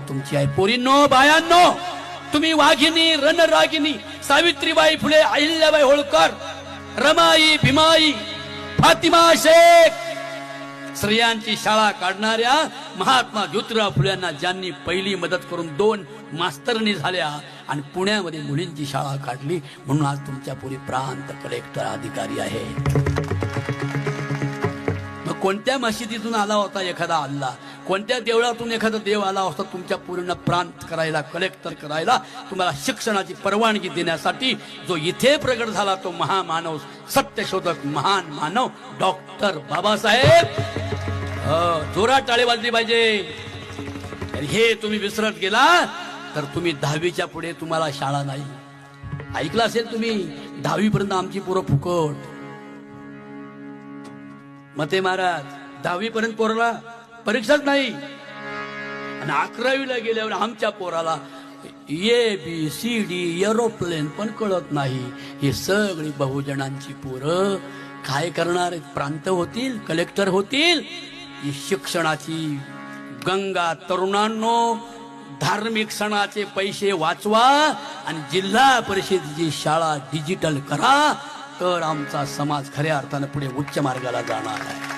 तुमची आहे. पोरींनो, बायांनो, तुम्ही वाघिनी, रणरागिनी, सावित्रीबाई फुले, अहिल्याबाई होळकर, रमाई, भीमाई, फातिमा शेख, स्त्रियांची शाळा काढणाऱ्या महात्मा ज्योतिराव फुल्यांना ज्यांनी पहिली मदत करून 2 मास्तरनी झाल्या आणि पुण्यामध्ये मुलींची शाळा काढली, म्हणून आज तुमच्या पुढे प्रांत कलेक्टर अधिकारी आहे. मग कोणत्या मशिदीतून आला होता एखादा अल्लाह, कोणत्या देवळातून एखादा देव आला होता तुमच्या पूर्ण प्रांत करायला, कलेक्टर करायला, तुम्हाला शिक्षणाची परवानगी देण्यासाठी. जो इथे प्रगट झाला तो महामानव, सत्यशोधक, महान मानव डॉक्टर बाबासाहेब. जोरात टाळी वाजली पाहिजे. हे तुम्ही विसरत गेला तर तुम्ही 10वीच्या पुढे तुम्हाला शाळा नाही. ऐकलं असेल तुम्ही, 10वी पर्यंत आमची पोरं फुकट. मते महाराज, 10वी पर्यंत पोराला परीक्षाच नाही, आणि 11वीला गेल्यावर आमच्या पोराला ABCD एरोप्लेन पण कळत नाही. हे सगळी बहुजनांची पोरं काय करणार? प्रांत होतील, कलेक्टर होतील. ही शिक्षणाची गंगा. तरुणांनो, धार्मिक सणाचे पैसे वाचवा आणि जिल्हा परिषदेची शाळा डिजिटल करा, तर आमचा समाज खऱ्या अर्थाने पुढे उच्च मार्गाला जाणार आहे.